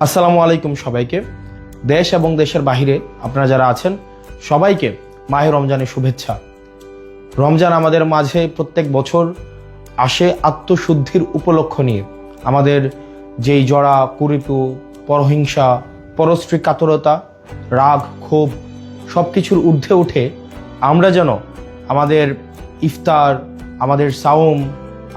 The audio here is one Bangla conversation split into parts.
আসসালামু আলাইকুম সবাইকে। দেশ এবং দেশের বাহিরে আপনারা যারা আছেন সবাইকে মাহে রমজানের শুভেচ্ছা। রমজান আমাদের মাঝে প্রত্যেক বছর আসে আত্মশুদ্ধির উপলক্ষ নিয়ে। আমাদের যেই জড়া কুরিপু, পরহিংসা, পরশ্রী কাতরতা, রাগ, ক্ষোভ সব কিছুর ঊর্ধ্বে উঠে আমরা যেন আমাদের ইফতার, আমাদের সাওম,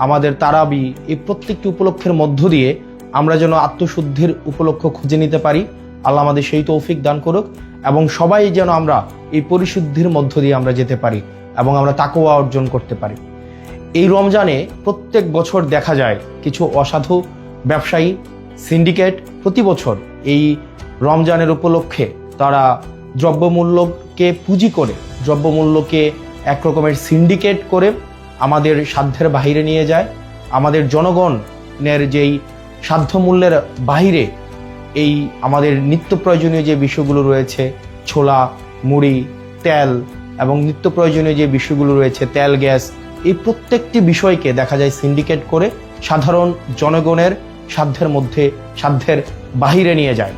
আমাদের তারাবি এই প্রত্যেকটি উপলক্ষের মধ্য দিয়ে আমরা যেন আত্মশুদ্ধির উপলক্ষ খুঁজে নিতে পারি। আল্লাহ আমাদের সেই তৌফিক দান করুক এবং সবাই যেন আমরা এই পরিশুদ্ধির মধ্য দিয়ে আমরা যেতে পারি এবং আমরা তাকওয়া অর্জন করতে পারি। এই রমজানে প্রত্যেক বছর দেখা যায় কিছু অসাধু ব্যবসায়ী সিন্ডিকেট প্রতি বছর এই রমজানের উপলক্ষে তারা দ্রব্যমূল্যকে পুঁজি করে, দ্রব্যমূল্যকে এক রকমের সিন্ডিকেট করে আমাদের সাধ্যের বাহিরে নিয়ে যায়। আমাদের জনগণের যেই সাধ্যমূল্যের বাহিরে এই আমাদের নিত্য প্রয়োজনীয় যে বিষয়গুলো রয়েছে, ছোলা, মুড়ি, তেল এবং নিত্য প্রয়োজনীয় যে বিষয়গুলো রয়েছে, তেল, গ্যাস, এই প্রত্যেকটি বিষয়কে দেখা যায় সিন্ডিকেট করে সাধারণ জনগণের সাধ্যের বাহিরে নিয়ে যায়।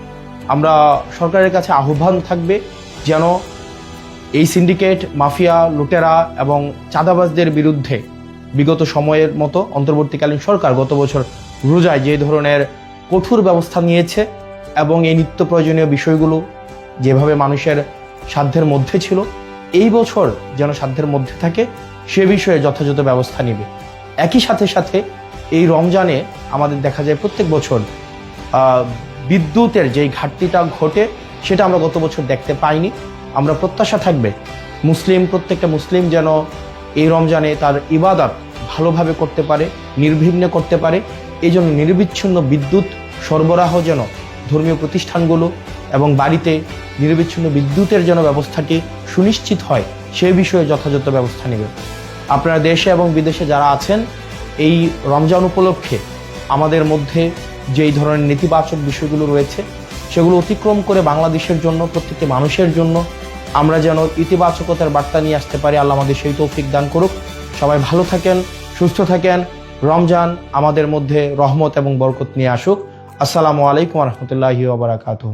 আমরা সরকারের কাছে আহ্বান থাকবে যেন এই সিন্ডিকেট, মাফিয়া, লুটেরা এবং চাঁদাবাজদের বিরুদ্ধে বিগত সময়ের মতো অন্তর্বর্তীকালীন সরকার গত বছর রোজায় যে ধরনের কঠোর ব্যবস্থা নিয়েছে এবং এই নিত্য প্রয়োজনীয় বিষয়গুলো যেভাবে মানুষের সাধ্যের মধ্যে ছিল, এই বছর যেন সাধ্যের মধ্যে থাকে সে বিষয়ে যথাযথ ব্যবস্থা নেবে। একই সাথে এই রমজানে আমাদের দেখা যায় প্রত্যেক বছর বিদ্যুতের যেই ঘাটতিটা ঘটে সেটা আমরা গত বছর দেখতে পাইনি। আমরা প্রত্যাশা থাকবে প্রত্যেকটা মুসলিম যেন এই রমজানে তার ইবাদত ভালোভাবে করতে পারে, নির্বিঘ্নে করতে পারে। এই জন্য নিরবিচ্ছিন্ন বিদ্যুৎ সরবরাহ যেন ধর্মীয় প্রতিষ্ঠানগুলো এবং বাড়িতে নিরবিচ্ছিন্ন বিদ্যুতের যেন ব্যবস্থাটি সুনিশ্চিত হয় সে বিষয়ে যথাযথ ব্যবস্থা নেবে। আপনারা দেশে এবং বিদেশে যারা আছেন এই রমজান উপলক্ষে আমাদের মধ্যে যেই ধরনের নেতিবাচক বিষয়গুলো রয়েছে সেগুলো অতিক্রম করে বাংলাদেশের জন্য, প্রত্যেকটি মানুষের জন্য আমরা যেন ইতিবাচকতার বার্তা নিয়ে আসতে পারি। আল্লাহ আমাদের সেই তৌফিক দান করুক। সবাই ভালো থাকেন, সুস্থ থাকেন। রমজান আমাদের মধ্যে রহমত এবং বরকত নিয়ে আসুক। আসসালামু আলাইকুম ওয়া রাহমাতুল্লাহি ওয়া বারাকাতুহু।